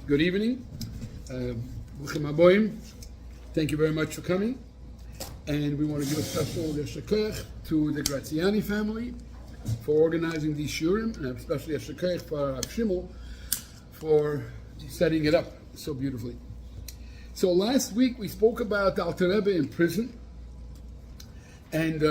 Good evening. Bruchim haboim. Thank you very much for coming. And we want to give a special yeshakech to the Graziani family for organizing these shurim, and especially yeshakech for Rav Shimel for setting it up so beautifully. So last week we spoke about Alter Rebbe in prison and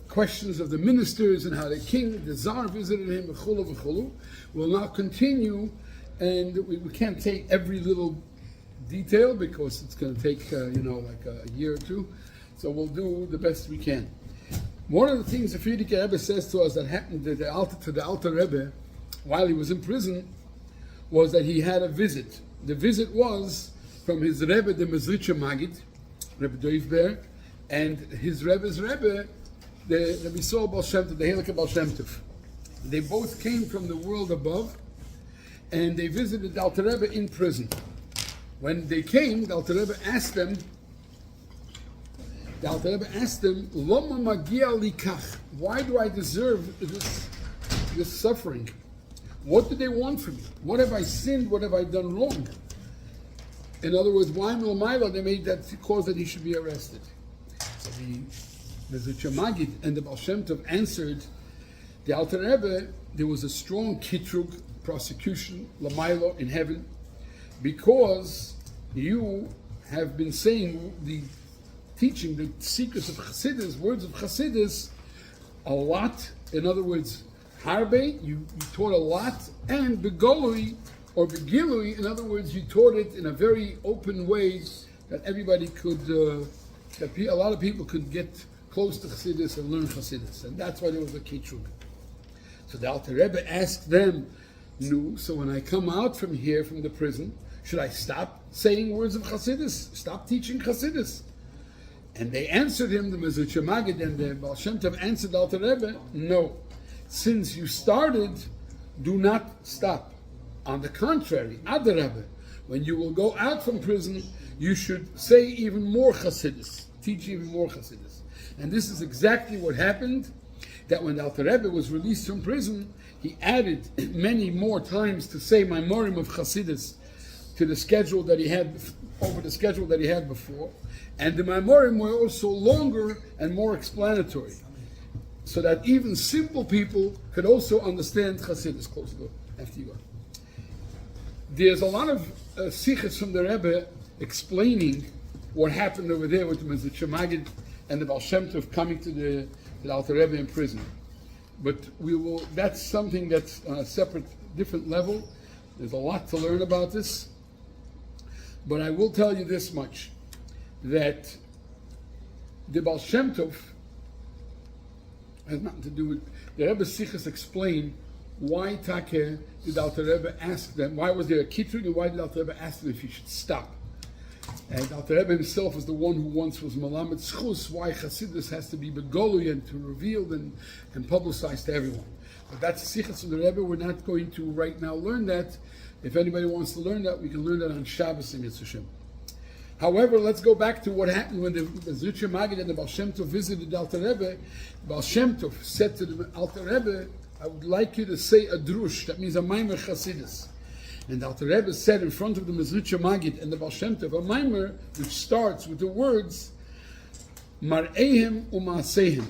questions of the ministers and how the king, the Tsar, visited him, v'chulu v'chulu. We'll now continue, and we can't take every little detail because it's going to take, like a year or two. So we'll do the best we can. One of the things the Frierdiker Rebbe says to us that happened to the Alter Rebbe while he was in prison was that he had a visit. The visit was from his Rebbe, the Mezritch Maggid, Rebbe Doivberg, and his Rebbe's Rebbe, the Baal Shem Tov, the Halakha Baal Shem Tov. They both came from the world above, and they visited the Alter Rebbe in prison. When they came, the Alter Rebbe asked them, Loma magia likach, why do I deserve this suffering? What do they want from me? What have I sinned? What have I done wrong? In other words, why Milmaila they made that cause that he should be arrested? So the Maggid and the Baal Shem Tov answered the Alter Rebbe, there was a strong kitrug, prosecution, Lamaila in heaven, because you have been saying teaching the secrets of Chassidus, words of Chassidus, a lot. In other words, harbe, you taught a lot, and begolui, or begilui, in other words, you taught it in a very open way that everybody could, a lot of people could get close to Chassidus and learn Chassidus, and that's why there was a kitrug. So the Alter Rebbe asked them, so when I come out from here, from the prison, should I stop saying words of Chassidus? Stop teaching Chassidus? And they answered him, the Mezritch Maggid and the Baal Shem Tov answered Alter Rebbe, no. Since you started, do not stop. On the contrary, Alter Rebbe, when you will go out from prison, you should say even more Chassidus, teach even more Chassidus. And this is exactly what happened, that when Alter Rebbe was released from prison, he added many more times to say Maimorim of Chassidus to the schedule that he had, over the schedule that he had before. And the Maimorim were also longer and more explanatory, so that even simple people could also understand Chassidus. Close the door after you go. There's a lot of sichos from the Rebbe explaining what happened over there with the Mezritch Maggid and the Baal Shem Tov coming to the Alter Rebbe in prison. But that's something that's on a separate, different level. There's a lot to learn about this. But I will tell you this much, that the Baal Shem Tov has nothing to do with, the Rebbe sichos explain why did Alter Rebbe ask them, why was there a kitrug, and why did Alter Rebbe ask them if he should stop? And Alter Rebbe himself was the one who once was Malamed Schus, why Chassidus has to be begolui and to revealed and publicized to everyone. But that's sichos of the Rebbe. We're not going to right now learn that. If anybody wants to learn that, we can learn that on Shabbos in Yitzhak. However, let's go back to what happened when the Mezritch Maggid and the Baal Shem Tov visited Alter Rebbe. Baal Shem Tov said to the Alter Rebbe, I would like you to say a drush, that means a maimer Chassidus. And Alter Rebbe said in front of the Mezritch Maggid and the Baal Shem Tov, a maimer which starts with the words, Mar'ehem u'ma'asehim.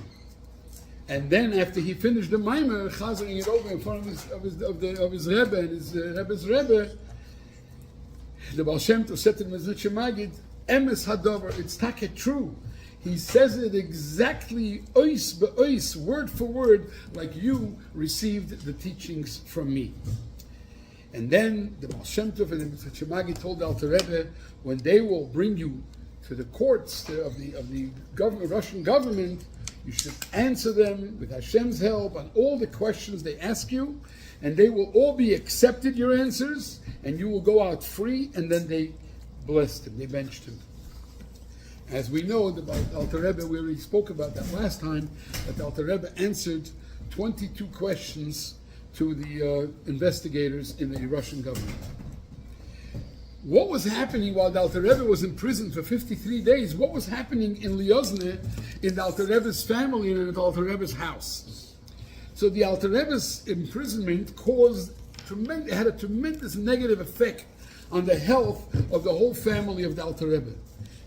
And then after he finished the maimer, chazering it over in front of his Rebbe and his Rebbe's Rebbe, the Baal Shem Tov said to the Mezritch Maggid, Emes hadover, it's taket true. He says it exactly, ois be'ois, word for word, like you received the teachings from me. And then the Baal Shem Tov and the Mezritch Maggid told the Alter Rebbe, when they will bring you to the courts of the Russian government, you should answer them with Hashem's help on all the questions they ask you, and they will all be accepted, your answers, and you will go out free. And then they blessed him, they benched him. As we know about Alter Rebbe, we already spoke about that last time, that Alter Rebbe answered 22 questions to the investigators in the Russian government. What was happening while the Alter Rebbe was in prison for 53 days? What was happening in Liozne, in the Alter Rebbe's family, and in the Alter Rebbe's house? So the Alter Rebbe's imprisonment had a tremendous negative effect on the health of the whole family of the Alter Rebbe.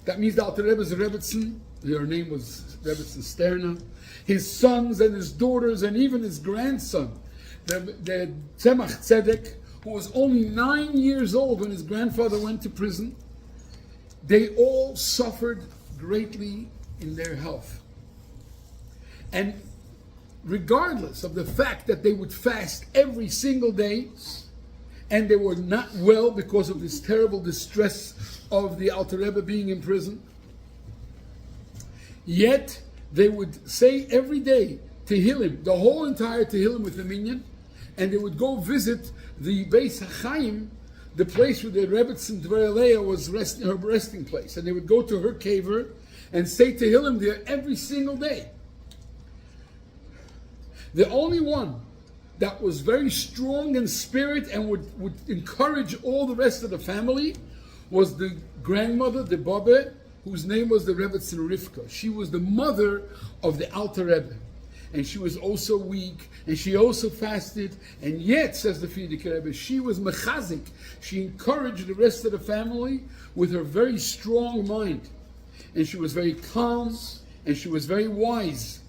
That means the Alter Rebbe's Rebbetzin, her name was Rebbetzin Sterna, his sons and his daughters, and even his grandson, the Tzemach Tzedek, who was only 9 years old when his grandfather went to prison. They all suffered greatly in their health. And regardless of the fact that they would fast every single day, and they were not well because of this terrible distress of the Alter Rebbe being in prison, yet they would say every day Tehillim, the whole entire Tehillim with the minyan, and they would go visit the Beis HaChaim, the place where the Rebbetzin Dvar Leah was her resting place, and they would go to her caver and say Tehillim there every single day. The only one that was very strong in spirit and would encourage all the rest of the family was the grandmother, the Babbe, whose name was the Rebbetzin Rivka. She was the mother of the Alter Rebbe. And she was also weak, and she also fasted, and yet, says the Frierdiker Rebbe, she was mechazik. She encouraged the rest of the family with her very strong mind. And she was very calm, and she was very wise.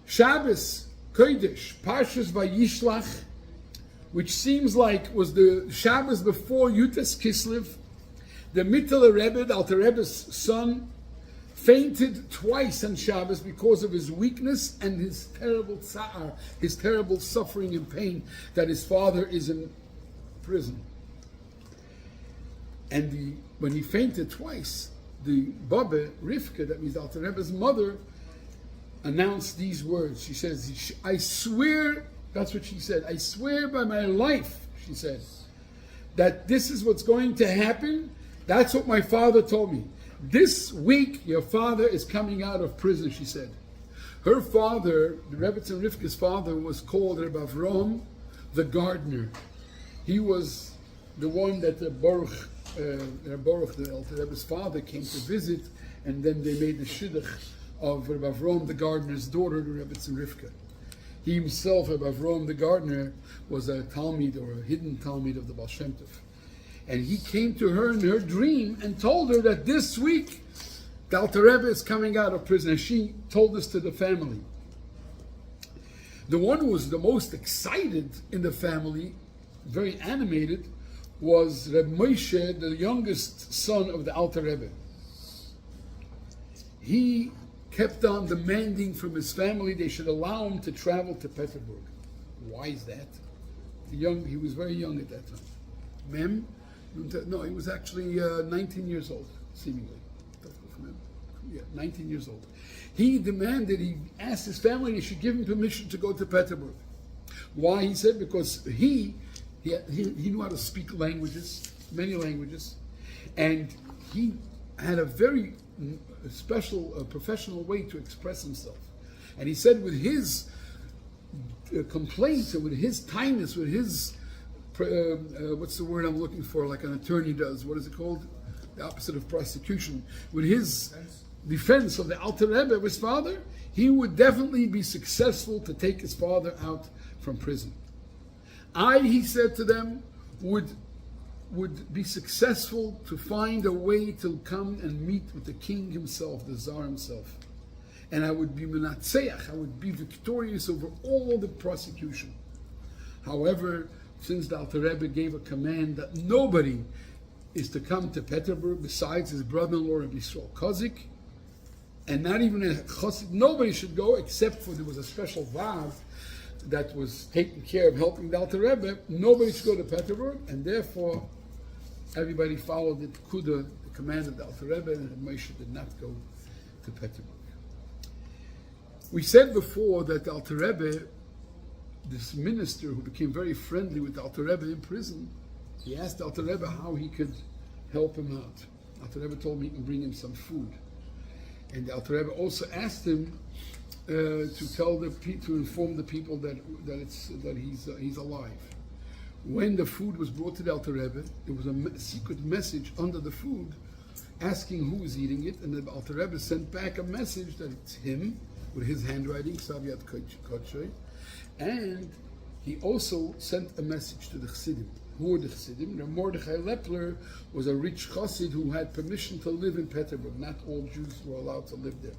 Shabbos, Kodesh, Parshas Vayishlach, which seems like was the Shabbos before Yutas Kislev, the Mittler Rebbe, the Alter Rebbe's son, fainted twice on Shabbos because of his weakness and his terrible tsa'ar, his terrible suffering and pain that his father is in prison. And when he fainted twice, the Babbe, Rivka, that means Alter Rebbe's mother, announced these words. She says, I swear, that's what she said, I swear by my life, she said, that this is what's going to happen. That's what my father told me. This week, your father is coming out of prison, she said. Her father, the Rebbetzin Rivka's father, was called Rebbe Avrom, the gardener. He was the one that Baruch, the Alter Rebbe's father, came to visit, and then they made the shidduch of Rebbe Avrom, the gardener's daughter, to Rebbetzin Rivka. He himself, Rebbe Avrom, the gardener, was a Talmid, or a hidden Talmid of the Baal Shem Tov. And he came to her in her dream and told her that this week the Alter Rebbe is coming out of prison. And she told this to the family. The one who was the most excited in the family, very animated, was Reb Moshe, the youngest son of the Alter Rebbe. He kept on demanding from his family they should allow him to travel to Petersburg. Why is that? He was very young at that time. Mem? No, he was actually 19 years old, seemingly. Yeah, 19 years old. He asked his family they should give him permission to go to Petersburg. Why? He said because he knew how to speak languages, many languages, and he had a very special professional way to express himself. And he said with his complaints and with his kindness, with his what's the word I'm looking for, like an attorney does, what is it called? The opposite of prosecution. With his defense of the Alter Rebbe, his father, he would definitely be successful to take his father out from prison. He said to them, would be successful to find a way to come and meet with the king himself, the Tsar himself. And I would be menatzeach, I would be victorious over all the prosecution. However, since the Alter Rebbe gave a command that nobody is to come to Petersburg besides his brother-in-law Rabbi Yisrael Kozik, and not even a chassid, nobody should go except for there was a special vav that was taking care of helping the Alter Rebbe. Nobody should go to Petersburg, and therefore everybody followed the Kuda, the command of the Alter Rebbe, and Moshe did not go to Petersburg. We said before that the Alter Rebbe, this minister who became very friendly with the Alter Rebbe in prison, he asked the Alter Rebbe how he could help him out. Alter Rebbe told him he can bring him some food. And the Alter Rebbe also asked him to inform the people that he's alive. When the food was brought to the Alter Rebbe, there was a secret message under the food asking who is eating it, and the Alter Rebbe sent back a message that it's him with his handwriting, Savyat Kodshoy. And he also sent a message to the Chassidim. Who were the Chassidim? The Mordechai Lepler was a rich Chassid who had permission to live in Petersburg. Not all Jews were allowed to live there.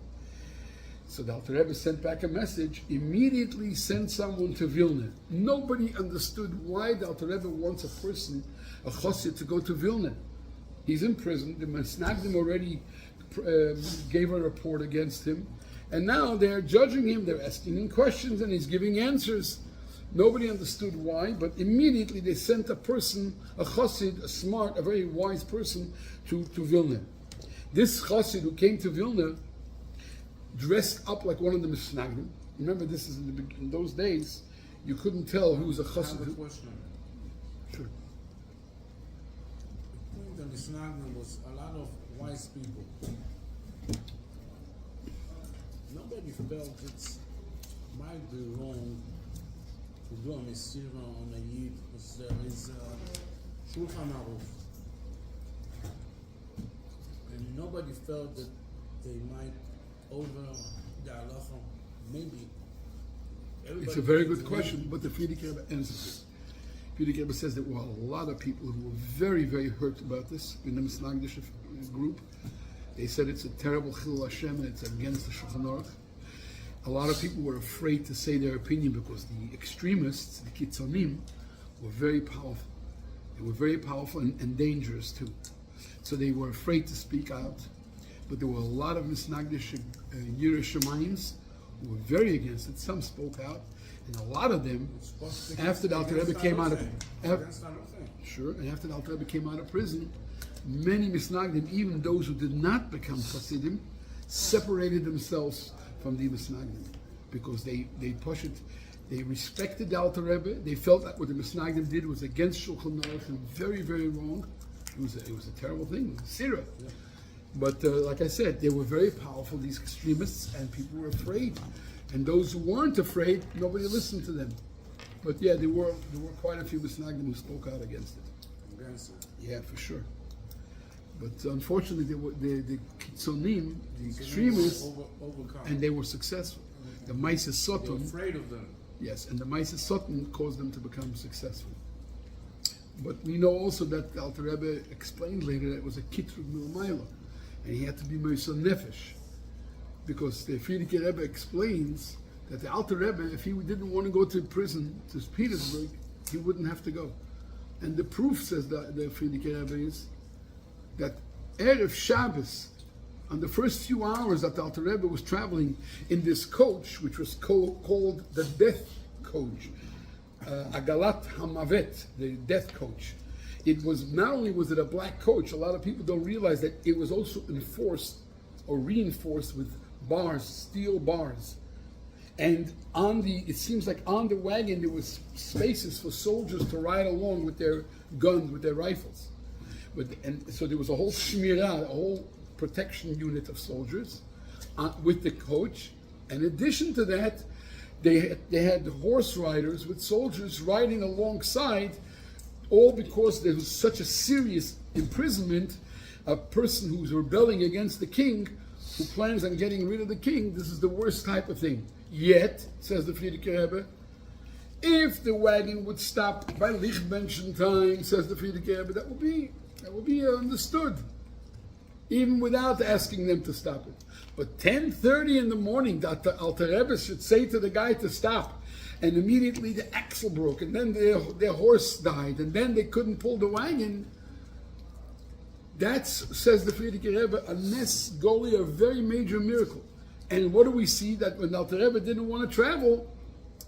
So the Alter Rebbe sent back a message, immediately send someone to Vilna. Nobody understood why the Alter Rebbe wants a person, a Chassid, to go to Vilna. He's in prison. The Mesnagdim already gave a report against him. And now they're judging him, they're asking him questions, and he's giving answers. Nobody understood why, but immediately they sent a person, a chassid, a smart, a very wise person, to Vilna. This chassid who came to Vilna dressed up like one of the Misnagdim. Remember, this is in those days, you couldn't tell who was a chassid. I have a question. Sure. I think the Misnagdim was a lot of wise people. Nobody felt it might be wrong to do a Mesira on a Yid, because there is a Shulchan Aruch. And nobody felt that they might over the halacha. Maybe. It's a very good question, but the Frierdiker Rebbe answers it. Frierdiker Rebbe says there were a lot of people who were very, very hurt about this in the Misnagdish group. They said it's a terrible Chilul Hashem and it's against the Shulchan Aruch. A lot of people were afraid to say their opinion because the extremists, the Kitzonim, were very powerful. They were very powerful and dangerous too. So they were afraid to speak out. But there were a lot of Misnagdish Yerushalayim's who were very against it. Some spoke out, and a lot of them, after the Alter Rebbe came out of after the Alter Rebbe came out of prison, many Misnagdim, even those who did not become Chassidim, separated themselves from the Misnagdim because they respected the Alter Rebbe. They felt that what the Misnagdim did was against Shulchan Aruch and very, very wrong. It was a terrible thing. It was Sirah. Yeah. But like I said, they were very powerful, these extremists, and people were afraid. And those who weren't afraid, nobody listened to them. But yeah, there were quite a few Misnagdim who spoke out against it. Against it? Yeah, for sure. But unfortunately, the Kitzonim, the extremists, and they were successful. The Ma'aseh Soton. They were afraid of them. Yes, and the Ma'aseh Soton caused them to become successful. But we know also that the Alter Rebbe explained later that it was a Kitrug Milmayla, and he had to be Moshe Nefesh, because the Frierdiker Rebbe explains that the Alter Rebbe, if he didn't want to go to prison to Petersburg, he wouldn't have to go. And the proof, says the Frierdiker Rebbe, is that Erev Shabbos, on the first few hours that the Alter Rebbe was traveling in this coach, which was called the death coach, Agalat Hamavet, the death coach. It was, not only was it a black coach, a lot of people don't realize that it was also enforced or reinforced with bars, steel bars. And it seems like on the wagon there was spaces for soldiers to ride along with their guns, with their rifles. And so there was a whole shmirah, a whole protection unit of soldiers with the coach. In addition to that, they had horse riders with soldiers riding alongside, all because there was such a serious imprisonment. A person who's rebelling against the king, who plans on getting rid of the king, this is the worst type of thing. Yet, says the Frierdiker Rebbe, if the wagon would stop by Lichtbenchen time, says the Frierdiker Rebbe, that would be understood, even without asking them to stop it. But 10:30 in the morning, that the Alter Rebbe should say to the guy to stop, and immediately the axle broke, and then their horse died, and then they couldn't pull the wagon. That's, says the Frierdiker Rebbe, a nes goli, a very major miracle. And what do we see? That when Alter Rebbe didn't want to travel,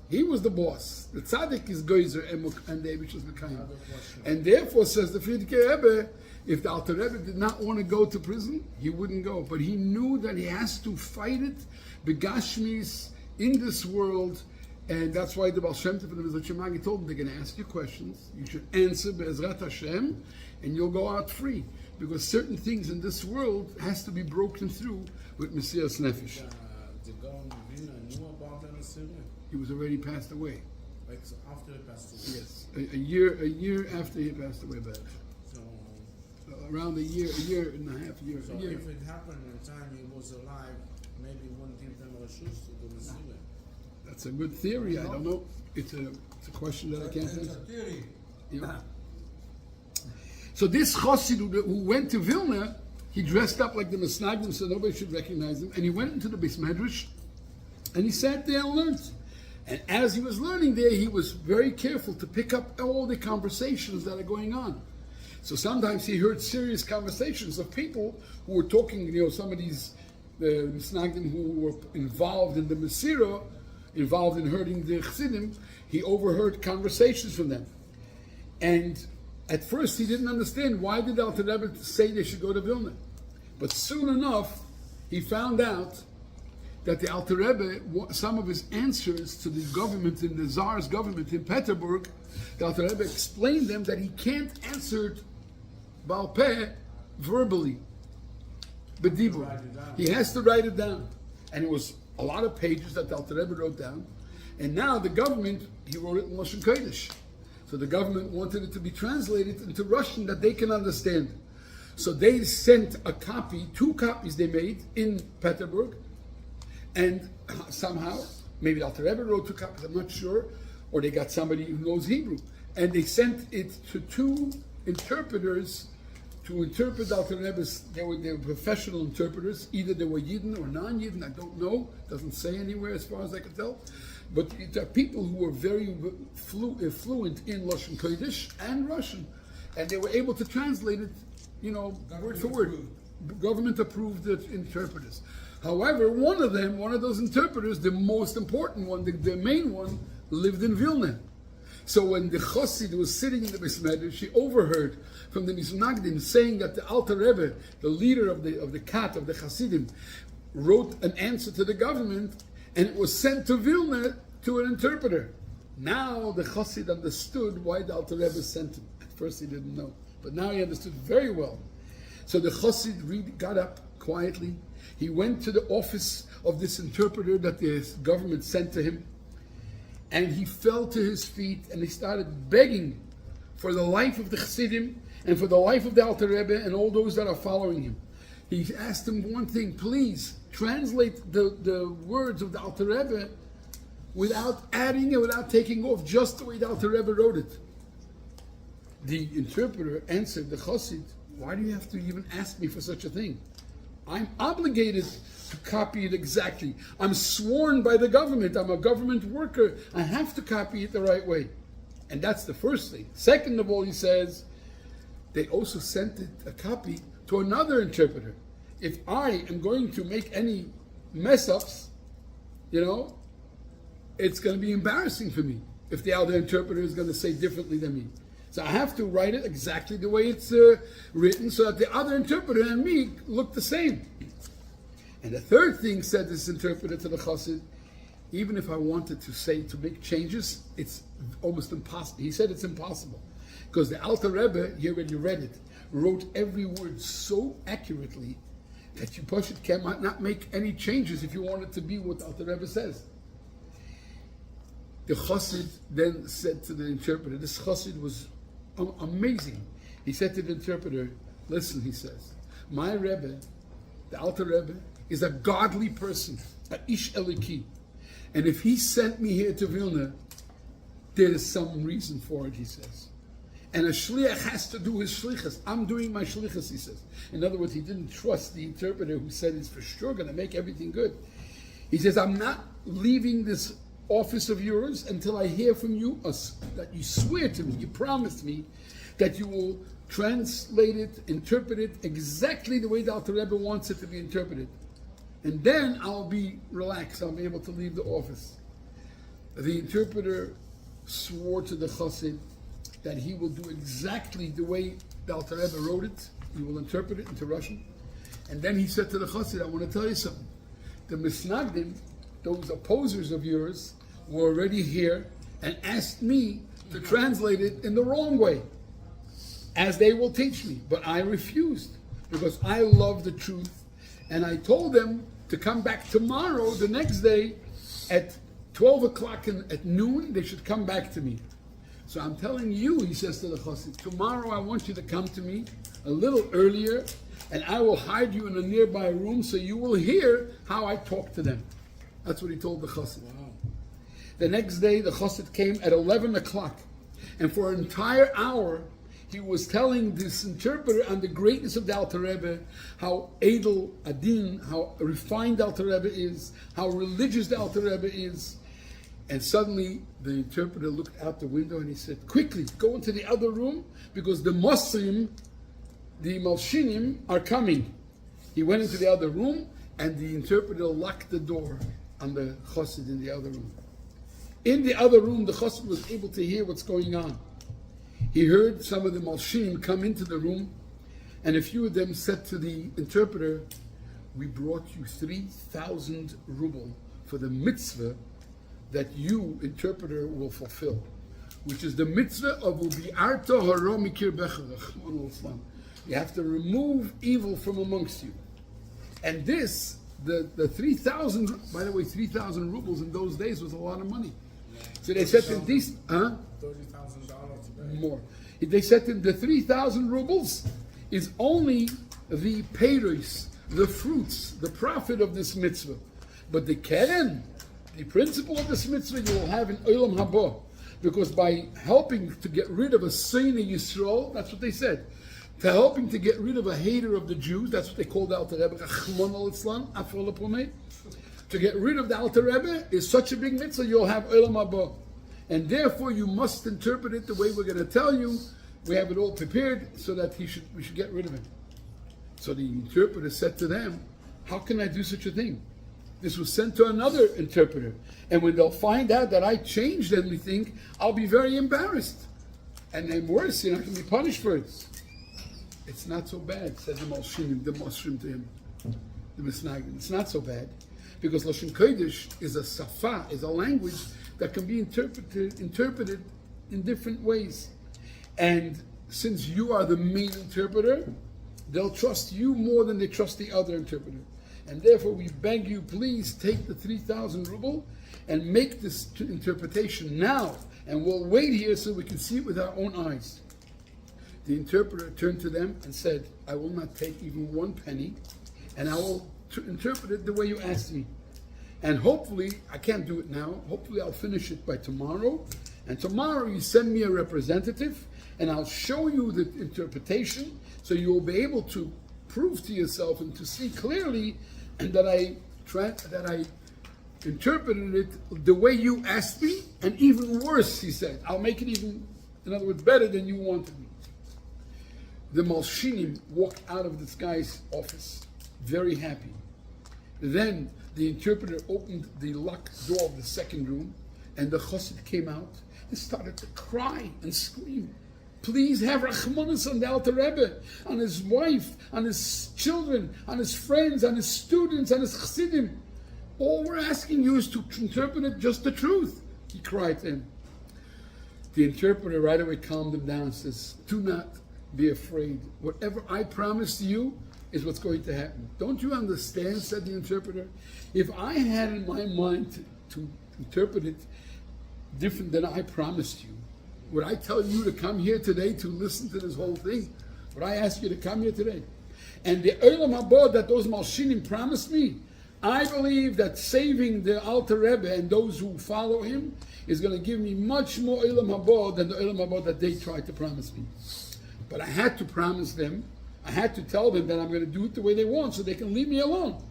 he was the boss. The tzaddik is Geyser and the Eibush is Mekayim. And therefore, says the Frierdiker Rebbe, if the Alter Rebbe did not want to go to prison, he wouldn't go. But he knew that he has to fight it, begashmis, in this world. And that's why the Baal Shem Tov and the Maggid told him, they're going to ask you questions. You should answer Be'ezrat Hashem, and you'll go out free. Because certain things in this world has to be broken through with Mesiras Nefesh. The Gaon Vina knew about the Mesiras? He was already passed away. Like so after he passed away? Yes, a year after he passed away, back. So around a year and a half. So if it happened in time he was alive, maybe he wouldn't give them Rashus to do Mesiras. That's a good theory. I don't know. It's a question that I can't answer. It's a theory. Yeah. So this Chassid who went to Vilna, he dressed up like the Misnagdim so nobody should recognize him, and he went into the Beis Medrash, and he sat there and learned. And as he was learning there, he was very careful to pick up all the conversations that are going on. So sometimes he heard serious conversations of people who were talking, some of these Misnagdim who were involved in the Mesira, involved in hurting the Chassidim. He overheard conversations from them. And at first he didn't understand why did Alter Rebbe say they should go to Vilna. But soon enough, he found out that the Alter Rebbe, some of his answers to the government, in the Tsar's government in Petersburg, the Alter Rebbe explained them that he can't answer Baal Peh verbally, B'dibur. He has to write it down. And it was a lot of pages that the Alter Rebbe wrote down. And now the government, he wrote it in Lashon Kodesh. So the government wanted it to be translated into Russian that they can understand. So they sent a copy, 2 copies they made in Petersburg, and somehow, maybe Alter Rebbe wrote 2 copies, I'm not sure, or they got somebody who knows Hebrew, and they sent it to 2 interpreters to interpret Alter Rebbe's. They were professional interpreters, either they were Yidden or non-Yidden, I don't know, doesn't say anywhere as far as I can tell. But it are people who were very fluent in Lashon Kodesh and Russian, and they were able to translate it, word for word. Government approved interpreters. However, one of those interpreters, the most important one, the main one, lived in Vilna. So when the Chassid was sitting in the Beis Medrash, she overheard from the Misnagdim saying that the Alter Rebbe, the leader of the Kat, of the Chassidim, wrote an answer to the government, and it was sent to Vilna to an interpreter. Now the Chassid understood why the Alter Rebbe sent him. At first he didn't know, but now he understood very well. So the Chassid got up quietly. He went to the office of this interpreter that the government sent to him, and he fell to his feet and he started begging for the life of the Chassidim and for the life of the Alter Rebbe and all those that are following him. He asked him one thing: please translate the words of the Alter Rebbe without adding it, without taking off, just the way the Alter Rebbe wrote it. The interpreter answered the Chassid, why do you have to even ask me for such a thing? I'm obligated to copy it exactly. I'm sworn by the government. I'm a government worker. I have to copy it the right way. And that's the first thing. Second of all, he says, they also sent it, a copy, to another interpreter. If I am going to make any mess-ups, it's going to be embarrassing for me if the other interpreter is going to say differently than me. So I have to write it exactly the way it's written so that the other interpreter and me look the same. And the third thing, said this interpreter to the Chassid, even if I wanted to make changes, it's almost impossible. He said it's impossible. Because the Alter Rebbe, you already read it, wrote every word so accurately that you cannot make any changes if you want it to be what the Alter Rebbe says. The Chassid then said to the interpreter, this Chassid was amazing. He said to the interpreter, listen, he says, my Rebbe, the Alter Rebbe, is a godly person, a Ish Eliki. And if he sent me here to Vilna, there's some reason for it, he says. And a shliach has to do his shlichus. I'm doing my shlichus, he says. In other words, he didn't trust the interpreter who said he's for sure going to make everything good. He says, I'm not leaving this office of yours until I hear from you that you swear to me, you promised me that you will translate it, interpret it exactly the way the Alter Rebbe wants it to be interpreted. And then I'll be relaxed, I'll be able to leave the office. The interpreter swore to the Chassid that he will do exactly the way the Alter Rebbe wrote it. He will interpret it into Russian. And then he said to the Chassid, I want to tell you something. The Misnagdim, those opposers of yours, were already here and asked me to translate it in the wrong way, as they will teach me. But I refused, because I love the truth. And I told them to come back tomorrow, the next day, at 12 o'clock at noon, they should come back to me. So I'm telling you, he says to the Chassid, tomorrow I want you to come to me a little earlier, and I will hide you in a nearby room so you will hear how I talk to them. That's what he told the Chassid. Wow. The next day, the Chassid came at 11 o'clock, and for an entire hour, he was telling this interpreter on the greatness of the Alter Rebbe, how edel adin, how refined the Alter Rebbe is, how religious the Alter Rebbe is. And suddenly the interpreter looked out the window and he said, quickly, go into the other room because the Mosrim, the Malshinim, are coming. He went into the other room and the interpreter locked the door on the Chassid in the other room. In the other room, the Chassid was able to hear what's going on. He heard some of the Malshinim come into the room, and a few of them said to the interpreter, we brought you 3,000 ruble for the mitzvah that you, interpreter, will fulfill, which is the mitzvah of ubi'arta hara mikir bechach. You have to remove evil from amongst you. And this, the 3,000, by the way, 3,000 rubles in those days was a lot of money. So they said to him, these, $30,000 today. more. They said to him, the 3,000 rubles is only the peiros, the fruits, the profit of this mitzvah. But the keren, the principle of this mitzvah, you will have in Olam Haba. Because by helping to get rid of a Seine Yisrael, that's what they said, to helping to get rid of a hater of the Jews, that's what they called the Alter Rebbe, to get rid of the Alter Rebbe is such a big mitzvah, you'll have Olam Haba. And therefore you must interpret it the way we're going to tell you. We have it all prepared so that we should get rid of it. So the interpreter said to them, how can I do such a thing? This was sent to another interpreter. And when they'll find out that I changed anything, I'll be very embarrassed. And then worse, you're not going to be punished for it. It's not so bad, said the Malshinim to him, the Misnagin. It's not so bad. Because Lashon Kodesh is a safa, is a language that can be interpreted in different ways. And since you are the main interpreter, they'll trust you more than they trust the other interpreter. And therefore we beg you, please take the 3,000 ruble and make this interpretation now. And we'll wait here so we can see it with our own eyes. The interpreter turned to them and said, I will not take even 1 penny, and I will interpret it the way you asked me. And hopefully, I can't do it now, hopefully I'll finish it by tomorrow. And tomorrow you send me a representative, and I'll show you the interpretation, so you will be able to prove to yourself and to see clearly, and that I interpreted it the way you asked me, and even worse, he said. I'll make it even, in other words, better than you wanted me. The Malshinim walked out of this guy's office, very happy. Then the interpreter opened the locked door of the second room, and the chassid came out and started to cry and scream. Please have Rachmanis on the Alter Rebbe, on his wife, on his children, on his friends, on his students, on his chassidim. All we're asking you is to interpret it just the truth, he cried to him. The interpreter right away calmed him down and says, do not be afraid. Whatever I promised you is what's going to happen. Don't you understand, said the interpreter? If I had in my mind to interpret it different than I promised you, would I tell you to come here today to listen to this whole thing? Would I ask you to come here today? And the Olam Haba that those Malshinim promised me, I believe that saving the Alter Rebbe and those who follow him is going to give me much more Olam Haba than the Olam Haba that they tried to promise me. But I had to promise them, I had to tell them that I'm going to do it the way they want so they can leave me alone.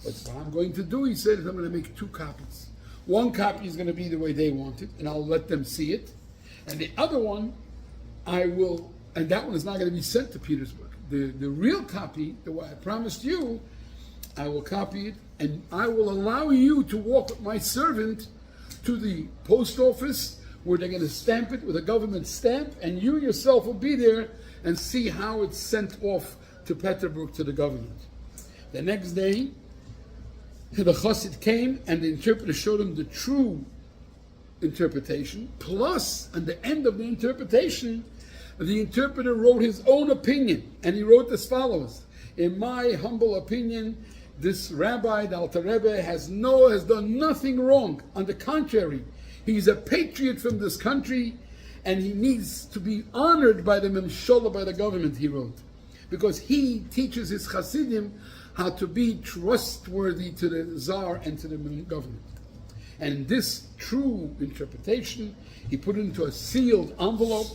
But what I'm going to do, he said, is I'm going to make 2 copies. 1 copy is going to be the way they want it, and I'll let them see it. And the other one, I will, and that one is not going to be sent to Petersburg. The real copy, the way I promised you, I will copy it, and I will allow you to walk with my servant to the post office, where they're going to stamp it with a government stamp, and you yourself will be there and see how it's sent off to Petersburg to the government. The next day, the chassid came, and the interpreter showed him the true interpretation. Plus, at the end of the interpretation, the interpreter wrote his own opinion, and he wrote as follows: in my humble opinion, this rabbi, the Alter Rebbe, has done nothing wrong. On the contrary, he's a patriot from this country, and he needs to be honored by the Memsholah, by the government, he wrote. Because he teaches his Chassidim how to be trustworthy to the Tsar and to the government. And this true interpretation, he put it into a sealed envelope,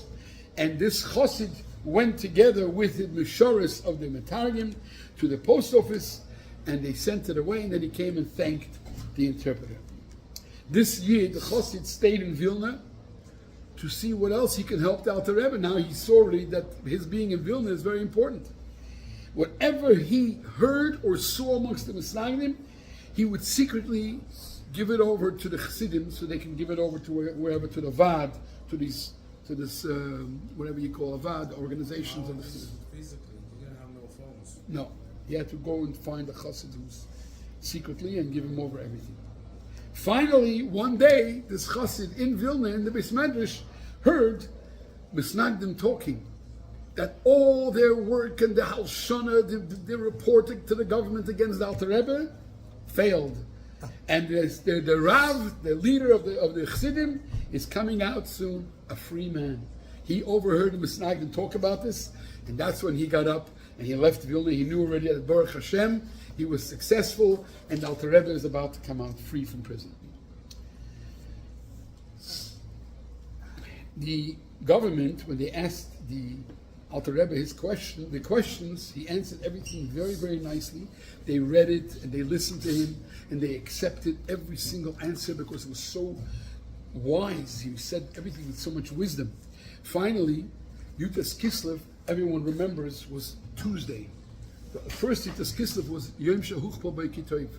And this chassid went together with the mishoris of the Metargim to the post office, and they sent it away, and then he came and thanked the interpreter. This year, the chassid stayed in Vilna to see what else he can help the Alter Rebbe. Now he saw already that his being in Vilna is very important. Whatever he heard or saw amongst the Misnagdim, he would secretly give it over to the Chassidim so they can give it over to wherever, to the Vad, to this whatever you call a Vad, organizations of the Chassidim. Physically, you didn't have no phones. No, he had to go and find the Chassid who's secretly and give him over everything. Finally, one day, this Chassid in Vilna, in the Beis Medrash, heard Misnagdim talking, that all their work and the halshana, the reporting to the government against the Alter Rebbe, failed. And the Rav, the leader of the Chassidim, is coming out soon, a free man. He overheard the Misnagdim talk about this, and that's when he got up and he left Vilna. He knew already that Baruch Hashem, he was successful, and the Alter Rebbe is about to come out free from prison. The government, when they asked the Alter Rebbe the questions, he answered everything very, very nicely. They read it and they listened to him and they accepted every single answer because it was so wise. He said everything with so much wisdom. Finally, Yutas Kislev, everyone remembers, was Tuesday. The first Yutas Kislev was Yom Shahuch Po Beikitoiv.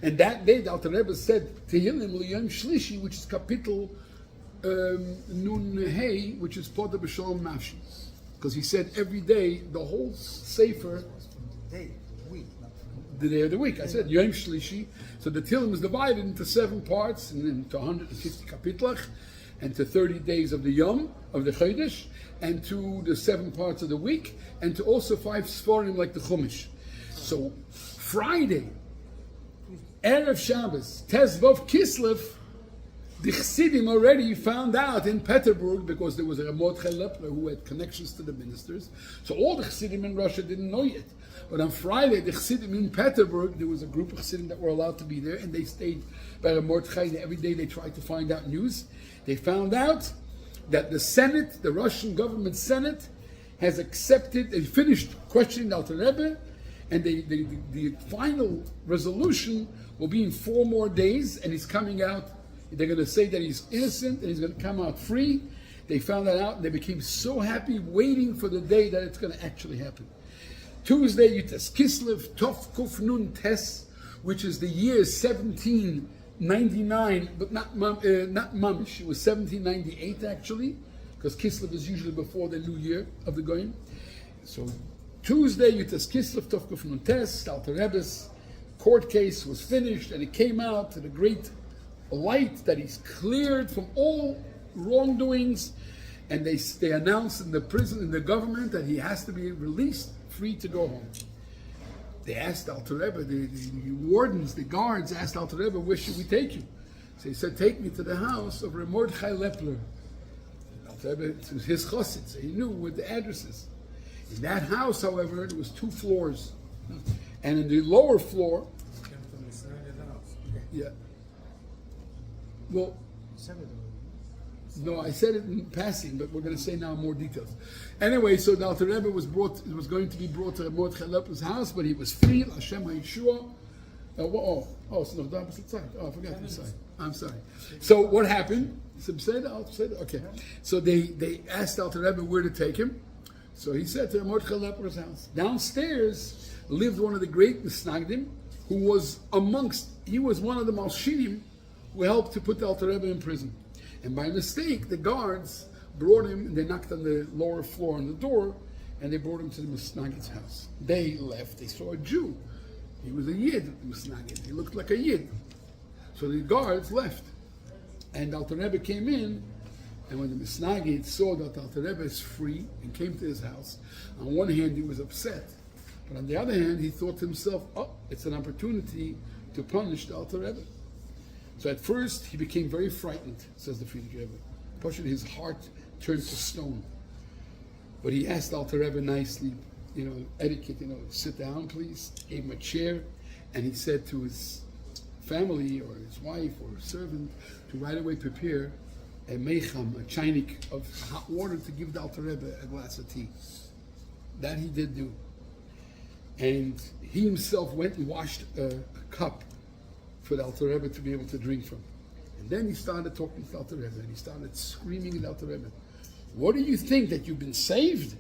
And that day the Alter Rebbe said Tehillim L'Yom Shlishi, which is Kapitel Nun Hey, which is Poda B'Shalom Nafshi. Because he said every day, the whole Sefer, Day, week, the day of the week. I said Yom Shlishi. So the Tehillim is divided into 7 parts, and then to 150 kapitlach, and to 30 days of the Yom, of the Chodesh, and to the 7 parts of the week, and to also 5 Sforim like the Chumash. So Friday, Erev Shabbos, Tezvav Kislev, the Chassidim already found out in Petersburg, because there was a Mordechai Lepler who had connections to the ministers. So all the Chassidim in Russia didn't know yet. But on Friday, the Chassidim in Petersburg, there was a group of Chassidim that were allowed to be there, and they stayed by the Mordechai. Every day they tried to find out news. They found out that the Senate, the Russian government Senate, has accepted, they finished questioning the Alter Rebbe, and the final resolution will be in 4 more days, and he's coming out. They're going to say that he's innocent and he's going to come out free. They found that out and they became so happy, waiting for the day that it's going to actually happen. Tuesday, Yutas Kislev, Tov Kuf Nun Tes, which is the year 1799, but not Mamish. It was 1798 actually, because Kislev is usually before the new year of the Goyim. So Tuesday, Yutas Kislev, Tov Kuf Nun Tes, Alter Rebbe's court case was finished, and it came out to the great light that he's cleared from all wrongdoings, and they announced in the prison, in the government, that he has to be released, free to go home. They asked Alter Rebbe, the wardens, the guards asked Alter Rebbe, where should we take you? So he said, take me to the house of Mordechai Lepler. Alter Rebbe, it was his chassid, so he knew what the address is. In that house, however, there was 2 floors, and in the lower floor, yeah. Well, no, I said it in passing, but we're going to say now more details. Anyway, so the Alter Rebbe was going to be brought to Mordechai Lepler's house, but he was free. Hashem HaYeshua. So no, the opposite side. Oh, I forgot the side. I'm sorry. So what happened? Okay. So they asked Alter Rebbe where to take him. So he said to Mordechai Lepler's house. Downstairs lived one of the great Misnagdim, who was he was one of the Malshinim who helped to put the Alter Rebbe in prison. And by mistake, the guards brought him, and they knocked on the lower floor on the door, and they brought him to the Misnagid's house. They left. They saw a Jew. He was a Yid, Misnagid. He looked like a Yid. So the guards left. And Alter Rebbe came in, and when the Misnagid saw that Alter Rebbe is free and came to his house, on one hand he was upset, but on the other hand he thought to himself, it's an opportunity to punish the Alter Rebbe. So at first he became very frightened, says the Frierdiker Rebbe. Pushing his heart turned to stone. But he asked Alter Rebbe nicely, etiquette, sit down please. Gave him a chair, and he said to his family or his wife or servant to right away prepare a mecham, a chinik of hot water to give the Alter Rebbe a glass of tea. That he did do. And he himself went and washed a cup for the Alter Rebbe to be able to drink from. And then he started talking to the Alter Rebbe, and he started screaming at the Alter Rebbe, "What do you think, that you've been saved?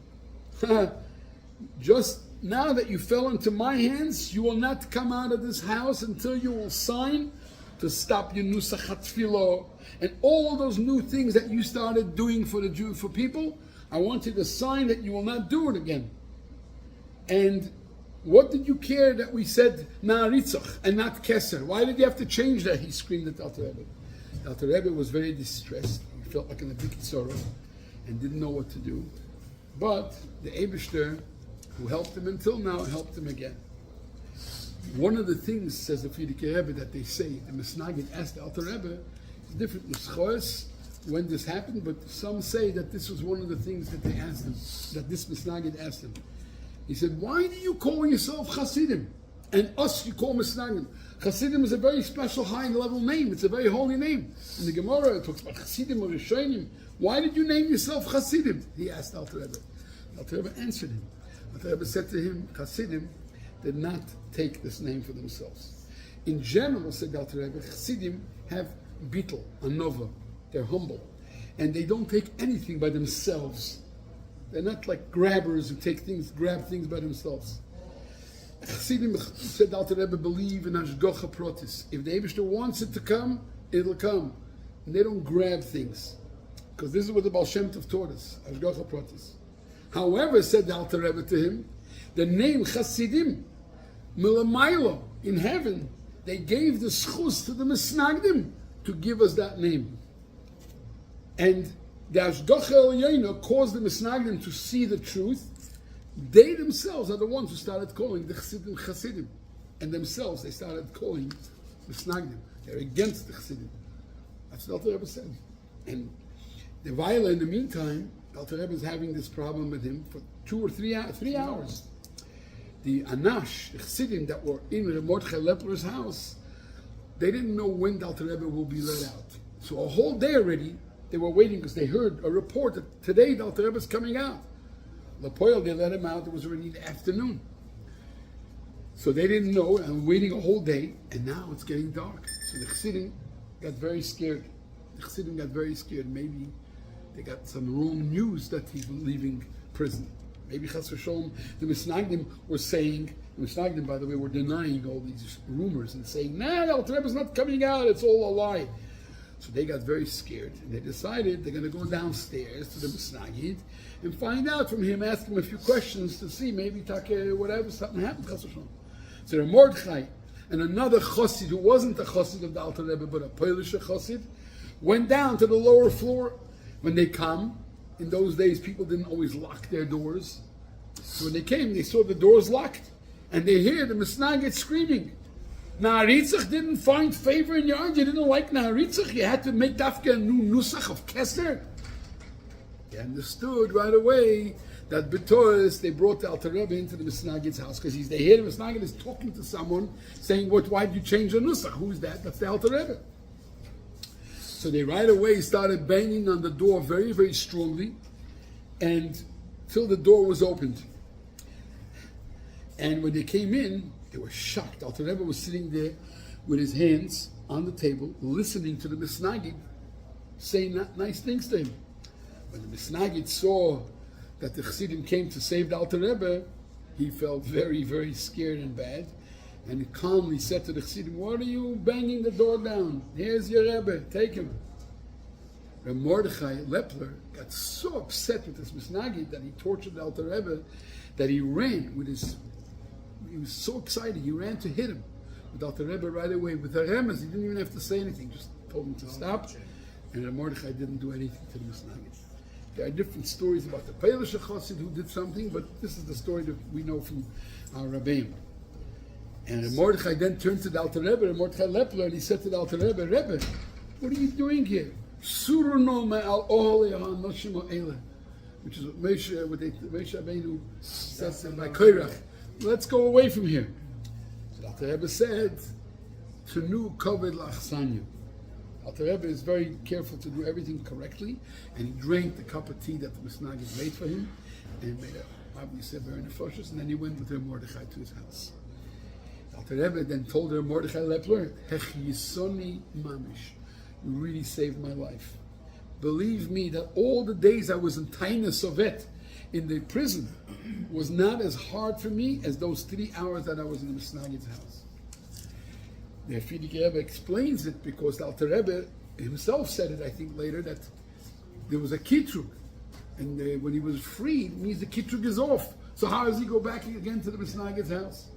Just now that you fell into my hands, you will not come out of this house until you will sign to stop your nusach hatfilo and all those new things that you started doing for the Jew, for people. I want you to sign that you will not do it again. And what did you care that we said Na'aritzach and not Keser? Why did you have to change that?" He screamed at Alter Rebbe. Alter Rebbe was very distressed. He felt like in a big sorrow and didn't know what to do. But the Eibishter, who helped him until now, helped him again. One of the things, says the Frierdiker Rebbe, that they say, the Misnagid asked the Alter Rebbe, different nuschos when this happened, but some say that this was one of the things that they asked him, that this Misnagid asked him. He said, "Why do you call yourself Chasidim? And us you call Misnagdim? Chasidim is a very special high-level name. It's a very holy name. In the Gemara, it talks about Chasidim or Rishonim. Why did you name yourself Chasidim?" He asked Alter Rebbe. Alter Rebbe answered him. Alter Rebbe said to him, Chasidim did not take this name for themselves. In general, said Alter Rebbe, Chasidim have bittul, anova. They're humble. And they don't take anything by themselves. They're not like grabbers who grab things by themselves. Chassidim, said Alter Rebbe, believe in hashgacha protis. If the Eibishter wants it to come, it'll come. And they don't grab things. Because this is what the Baal Shem Tov taught us, hashgacha protis. However, said the Alter Rebbe to him, the name Chassidim, milamaylo, in heaven, they gave the schus to the Misnagdim to give us that name. And the Hashgacha Elyono caused the Misnagdim to see the truth. They themselves are the ones who started calling the Chassidim Chassidim. And themselves, they started calling Misnagdim. They're against the Chassidim. That's what Alter Rebbe said. And the Vaila, in the meantime, Alter Rebbe is having this problem with him for 2 or 3 hours. The Anash, the Chassidim that were in Mordechai Lepler's house, they didn't know when the Alter Rebbe will be let out. So a whole day already, they were waiting because they heard a report that today the Alter Rebbe is coming out. Lapoil, they let him out, it was already in the afternoon. So they didn't know, and waiting a whole day, and now it's getting dark. So the Chassidim got very scared. Maybe they got some wrong news that he's leaving prison. Maybe Chas v'Sholom, the Misnagdim were saying, the Misnagdim, by the way, were denying all these rumors and saying, "Nah, the Alter Rebbe is not coming out, it's all a lie." So they got very scared, and they decided they're going to go downstairs to the Misnagid and find out from him, ask him a few questions to see, maybe whatever, something happened, Chas v'Sholom. So the Mordechai and another Chassid, who wasn't a Chassid of the Alter Rebbe, but a Polish Chassid, went down to the lower floor. When they come, in those days, people didn't always lock their doors. So when they came, they saw the doors locked, and they hear the Misnagid screaming. Na'aritzach didn't find favor in your eyes. You didn't like Na'aritzach. You had to make dafka a new nusach of Keser. They understood right away that because they brought the Alter Rebbe into the Misnagid's house, because they hear the Misnagid is talking to someone, saying, "Why did you change the nusach? Who is that?" That's the Alter Rebbe. So they right away started banging on the door very, very strongly, and till the door was opened. And when they came in, they were shocked. Alter Rebbe was sitting there with his hands on the table, listening to the Misnagid, saying nice things to him. When the Misnagid saw that the Chassidim came to save the Alter Rebbe, he felt very, very scared and bad. And he calmly said to the Chassidim, "What are you banging the door down? Here's your Rebbe, take him." And Mordechai Lepler got so upset with this Misnagid that he tortured the Alter Rebbe that he ran with his... He was so excited, he ran to hit him. With Alter Rebbe right away, with the Remes, he didn't even have to say anything, just told him to stop. And Mordechai didn't do anything to the Misnagid. There are different stories about the Polish Chassid who did something, but this is the story that we know from our Rabbeim. And Mordechai then turned to the Alter Rebbe, and Mordechai Lepler, and he said to the Alter Rebbe, "Rebbe, what are you doing here?" Suruno me'al ohel ha'anoshim ha'ele, which is what Moshe Rabbeinu says by Korach. Let's go away from here. So Alter Rebbe said, "Tenu koved la'achsanyu." Alter Rebbe is very careful to do everything correctly, and he drank the cup of tea that the Misnagid made for him, and made obviously a very nefoshes, and then he went with Reb Mordechai to his house. Alter Rebbe then told Reb Mordechai Lepler, Hech Yisoni Mamish, you really saved my life. Believe me that all the days I was in Taina Sovet, in the prison, was not as hard for me as those 3 hours that I was in the Misnagid's house. The Frierdiker Rebbe explains it because the Alter Rebbe himself said it, I think, later, that there was a kitrug, and when he was freed, it means the kitrug is off. So how does he go back again to the Misnagid's house?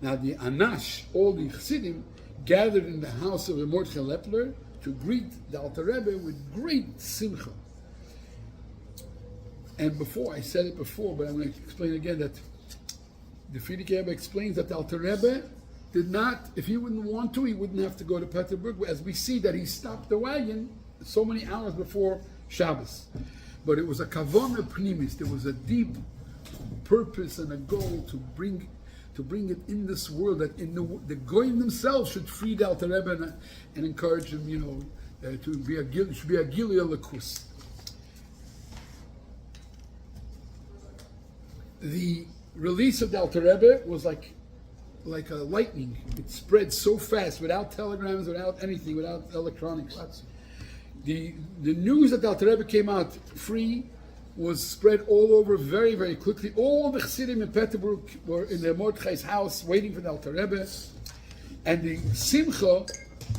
Now the Anash, all the Chassidim, gathered in the house of Mordechai Lepler to greet the Alter Rebbe with great simcha. And before, I said it before, but I'm going to explain again that the Frierdiker Rebbe explains that the Alter Rebbe did not, if he wouldn't want to, he wouldn't have to go to Petersburg, as we see that he stopped the wagon so many hours before Shabbos. But it was a kavana pnimis, there was a deep purpose and a goal to bring it in this world, that in the Goyim themselves should free the Alter Rebbe and encourage him, to be a Gilead Lakus. The release of the Alter Rebbe was like a lightning. It spread so fast, without telegrams, without anything, without electronics. The news that the Alter Rebbe came out free was spread all over very, very quickly. All the Chassidim in Petersburg were in their Mordechai's house waiting for the Alter Rebbe. And the simcha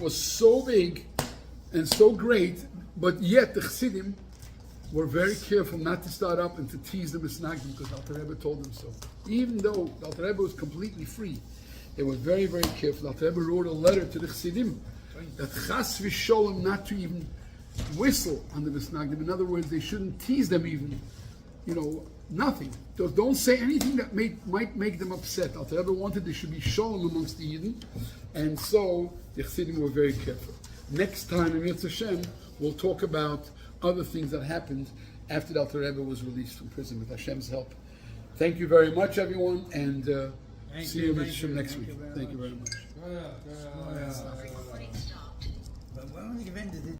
was so big and so great, but yet the Chassidim were very careful not to start up and to tease the Misnagdim, because Alter Rebbe told them so. Even though Alter Rebbe was completely free, they were very, very careful. Alter Rebbe wrote a letter to the Chassidim that chas v'sholem, not to even whistle on the Misnagdim. In other words, they shouldn't tease them even, nothing. Don't say anything that might make them upset. Alter Rebbe wanted there should be shalom amongst the Yidden, and so the Chassidim were very careful. Next time in Yirtzeh Hashem, we'll talk about other things that happened after the Alter Rebbe was released from prison with Hashem's help. Thank you very much, everyone, and see you next week. Thank you very much.